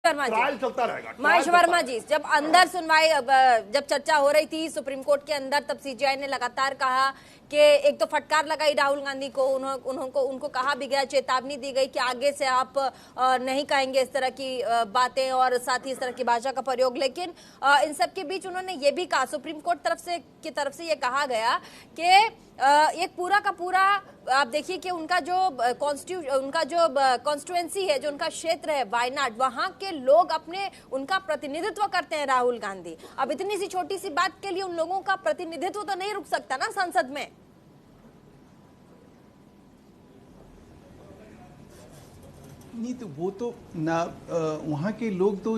Trial चलता रहेगा। महेश वर्मा जी, जब अंदर सुनवाई, जब चर्चा हो रही थी सुप्रीम कोर्ट के अंदर, तब सीजीआई ने लगातार कहा कि एक तो फटकार लगाई राहुल गांधी को, उनको कहा भी गया, चेतावनी दी गई कि आगे से आप नहीं कहेंगे इस तरह की बातें और साथ ही इस तरह की भाषा का प्रयोग। लेकिन इन सब के बीच उन्होंने ये भी कहा, सुप्रीम कोर्ट तरफ से ये कहा गया कि एक पूरा का पूरा आप देखिए कि उनका जो कॉन्स्टिट्यूएंसी है, जो उनका क्षेत्र है वायनाड, वहां के लोग उनका प्रतिनिधित्व करते हैं राहुल गांधी। अब इतनी सी छोटी सी बात के लिए उन लोगों का प्रतिनिधित्व तो नहीं रुक सकता ना संसद में। नहीं तो वो तो ना वहाँ के लोग तो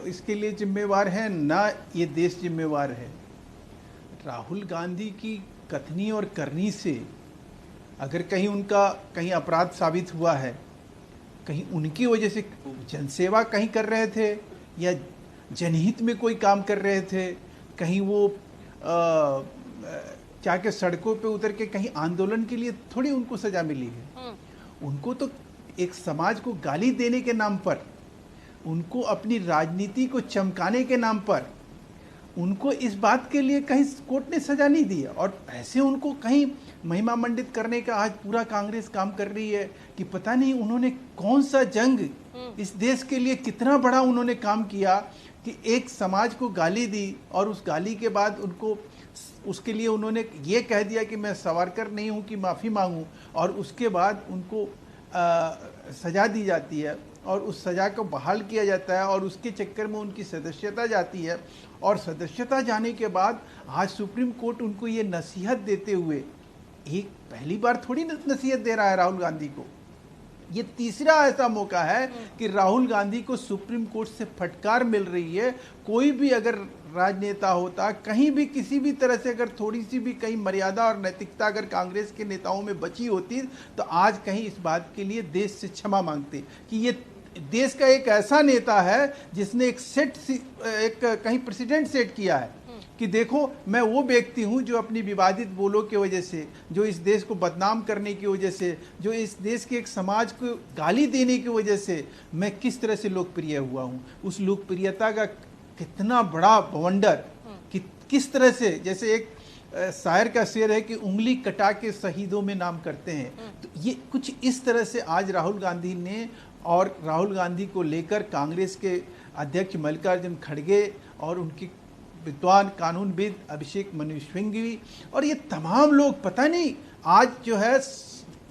इसके लिए जिम्मेवार हैं, ना ये देश जिम्मेवार है। राहुल गांधी की कथनी और करनी से अगर कहीं अपराध साबित हुआ है, कहीं उनकी वजह से जनसेवा कहीं कर रहे थे या जनहित में कोई काम कर रहे थे, कहीं वो जाके सड़कों पे उतर के कहीं आंदोलन के लिए थोड़ी उनको सजा मिली है। उनको तो एक समाज को गाली देने के नाम पर, उनको अपनी राजनीति को चमकाने के नाम पर, उनको इस बात के लिए कहीं कोर्ट ने सजा नहीं दी है। और ऐसे उनको कहीं महिमा मंडित करने का आज पूरा कांग्रेस काम कर रही है कि पता नहीं उन्होंने कौन सा जंग इस देश के लिए, कितना बड़ा उन्होंने काम किया कि एक समाज को गाली दी और उस गाली के बाद उनको उसके लिए उन्होंने ये कह दिया कि मैं सावरकर नहीं हूँ कि माफ़ी मांगूँ, और उसके बाद उनको सजा दी जाती है और उस सज़ा को बहाल किया जाता है और उसके चक्कर में उनकी सदस्यता जाती है। और सदस्यता जाने के बाद आज सुप्रीम कोर्ट उनको ये नसीहत देते हुए, एक पहली बार थोड़ी नसीहत दे रहा है राहुल गांधी को, ये तीसरा ऐसा मौका है कि राहुल गांधी को सुप्रीम कोर्ट से फटकार मिल रही है। कोई भी अगर राजनेता होता, कहीं भी किसी भी तरह से अगर थोड़ी सी भी कहीं मर्यादा और नैतिकता अगर कांग्रेस के नेताओं में बची होती तो आज कहीं इस बात के लिए देश से क्षमा मांगते कि ये देश का एक ऐसा नेता है जिसने एक कहीं प्रेसिडेंट सेट किया है कि देखो मैं वो व्यक्ति हूँ जो अपनी विवादित बोलों की वजह से, जो इस देश को बदनाम करने की वजह से, जो इस देश के एक समाज को गाली देने की वजह से मैं किस तरह से लोकप्रिय हुआ हूँ। उस लोकप्रियता का कितना बड़ा बवंडर कि किस तरह से, जैसे एक शायर का शेर है कि उंगली कटा के शहीदों में नाम करते हैं, तो ये कुछ इस तरह से आज राहुल गांधी ने, और राहुल गांधी को लेकर कांग्रेस के अध्यक्ष मल्लिकार्जुन खड़गे और उनकी विद्वान कानूनविद अभिषेक मनु सिंघवी और ये तमाम लोग, पता नहीं आज जो है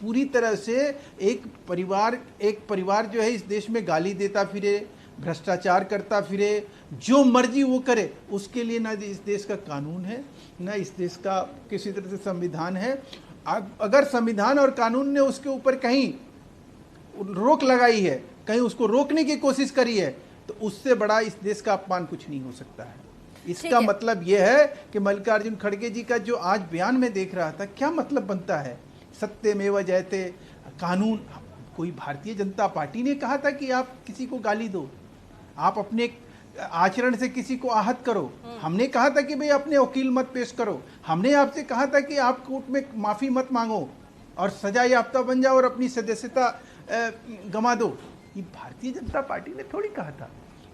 पूरी तरह से एक परिवार जो है इस देश में गाली देता फिरे, भ्रष्टाचार करता फिरे, जो मर्जी वो करे, उसके लिए ना इस देश का कानून है, ना इस देश का किसी तरह से संविधान है। अगर संविधान और कानून ने उसके ऊपर कहीं रोक लगाई है, कहीं उसको रोकने की कोशिश करी है, तो उससे बड़ा इस देश का अपमान कुछ नहीं हो सकता है। इसका मतलब यह है कि मल्लिकार्जुन खड़गे जी का जो आज बयान में देख रहा था, क्या मतलब बनता है सत्यमेव जयते, कानून। कोई भारतीय जनता पार्टी ने कहा था कि आप किसी को गाली दो, आप अपने आचरण से किसी को आहत करो। हमने कहा था कि भाई अपने वकील मत पेश करो। हमने आपसे कहा था कि आप कोर्ट में माफी मत मांगो और सजा याफ्ता बन जाओ और अपनी सदस्यता गंवा दो। ये भारतीय जनता पार्टी ने थोड़ी कहा था,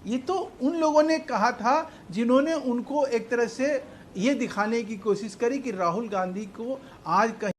ये तो उन लोगों ने कहा था जिन्होंने उनको एक तरह से ये दिखाने की कोशिश करी कि राहुल गांधी को आज कहीं